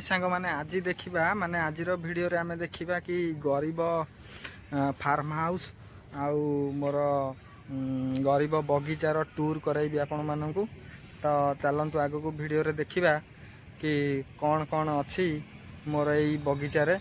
Guys सांग माने आज देखिबा माने आजिर वीडियो रे आमे देखिबा कि गरीब फार्म हाउस आउ मोर गरीब बगीचार टूर कराइबी आपण माननकु। तो चलंतु आगो को वीडियो रे देखिबा कि कौन कौन अच्छी मोर एई बगीचा रे।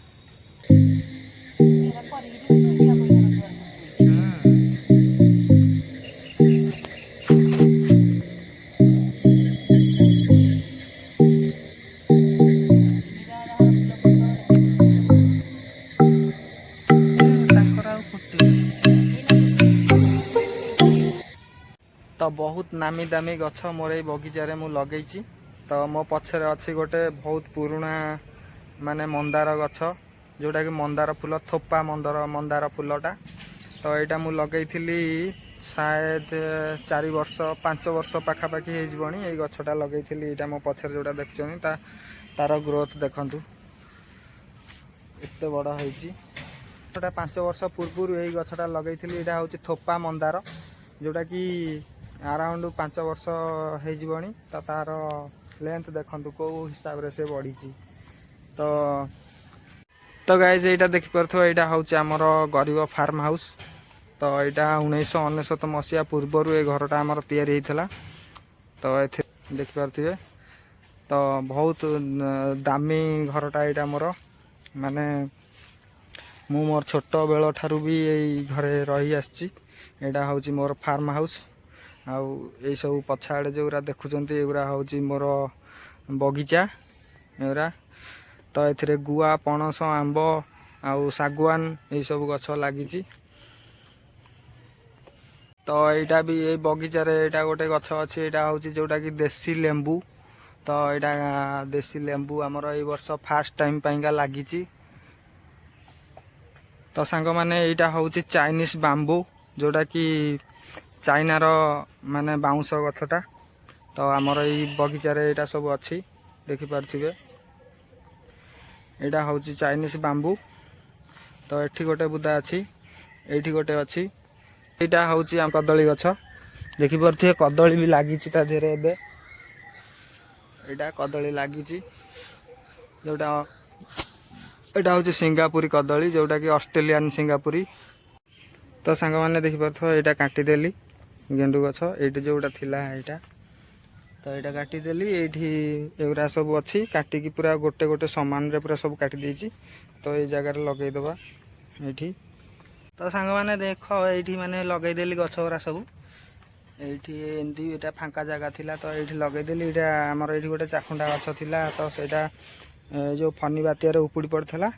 तो बहुत नामी दामी गछ मोर ए बगीचारे मु लगेइची। तो मो पछरे अच्छी गोटे बहुत पुराना माने मंदार गछ जोटा कि मंदार फूल थोपा मंदार फूलटा। तो यहाँ मु लगेइथिली शायद 4 वर्ष 5 वर्ष पाखापाखि हो गछटा लगेइथिली। यहाँ मो पछरे जोटा देखुछनी तार ग्रोथ देखंतु एते बड़ा होईची। 5 वर्ष पूर्व यही गछटा लगेइथिली। यहाँ हूँ थोपा मंदार जोटा कि अराउंड 5 वर्ष हो तो तार लेंथ देखंतु को हिसाब रे से बढ़ी। तो गाइज यहाँ देखिपे यहाँ हूँ आमर गरीब फार्म हाउस। तो यहाँ 1999 मसीहा पूर्वर ये घरटा आमर तैयारी होता। तो ये देखिपे तो बहुत दामी घरटा यहाँ मोर माने मु मोर छोट बेल ठारू भी यही घरे रही आसी। यहाँ हूँ मोर फार्म हाउस आउ ये सब पछाड़े जोरा देखुंत एगुरा हूँ मोर बगीचा एगुरा। तो ये गुआ पणस आंब आउ सागवान ये सब गछ लगी। तो यहाँ भी ये बगीचा रे यहाँ गोटे गछ अच्छी यहाँ हूँ जोटा कि देसी लेंबू। तो यहाँ देसी लेंबू आमर ए वर्ष फास्ट टाइम पाइंका लगी। तो सांग माने यहाँ हूँ चाइनीज बांबू जोटा कि चाइनार माने बाउंश गछटा। तो आमर ये बगीचा रे यहाँ सब अच्छी देखिपे यहाँ हूँ चाइनीज बांबू। तो एठी गोटे बुदा अच्छी एठी गोटे अच्छी यहाँ हूँ आम कदली गछ देखिपे कदली भी लगी देहरे एबे यहाँ कदली लगी जोटा यहाँ हूँ सिंगापुरी कदली जोटा कि ऑस्ट्रेलियन सिंगापुरी। तो सांग मैंने देखिपे यहाँ काटिदेली गेंडू गछ ये जोटा थिला यहाँ। तो यहाँ काटिदेली एगुरा सब अच्छी काटिकी पूरा गोटे गोटे सामान रे पूरा सब काटी देछि। तो ये जगह लगेदबा ये। तो सांग मैंने देख ये माने लगेदेली गछ गुरा सब ये एमती यहाँ फांका जगह थिला। तो ये लगेदेली यहाँ आमर ये गोटे चाखुंडा गछ थिला। तो सेटा जो फनी बात्यार उपुड़ी पड़ता।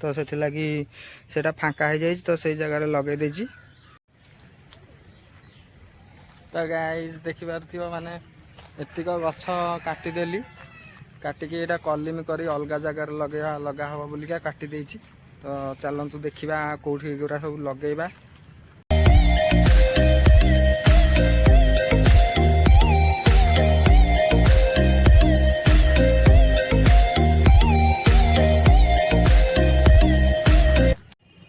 तो से लगी सेटा फांका हो जाए तो से जगह लगे देछि। तो गाइस देखिपार माने एतिक गछ काटिदेली काटिकी यहाँ कलिमी करी अलग जगार लगा हवा बोलिका काटी देछि। तो चलतु देखा कौटी एगुरा सब लगेबा।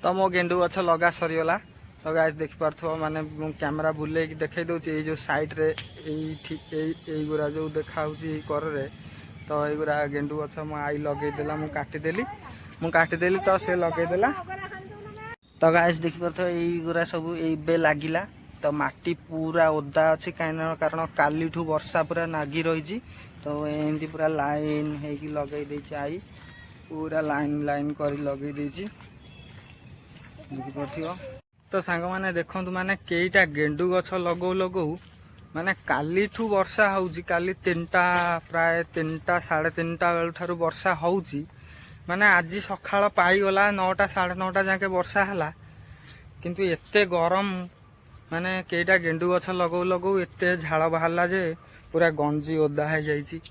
तो मो गेंडू गछ लगा सरीगला। तो गाइस देखिपार माने कैमरा बुले देखई दउची ए जो साइड रे ए गुरा जो देखा कर रे। तो एगुरा गेंडू गछ मो आई लगे देला मु काटी देली तो से लगे देला। तो गाइस देखिपार ए गुरा सब एबे लागिला। तो माटी पूरा ओदा अछि कारण कालीठू वर्षा पूरा नागी रही। तो एमती पूरा लाइन हेकी लगे देछि आई पूरा लाइन लाइन करी लगे देछि देखिपार। तो सांग माने देखंतु माने केईटा गेंडू गछ लगौ लगौ माने कालीठू वर्षा होउची। काली 3टा प्राय 3टा 3:30 बेल ठारू वर्षा होउची। माने आज सकाळ पाई गला 9टा 9:30 जाके वर्षा हला किंतु एते गरम माने केईटा गेंडू गछ लगौ लगौ एते झाड़ बाहरला जे पूरा गंजी ओदा हो जाइची।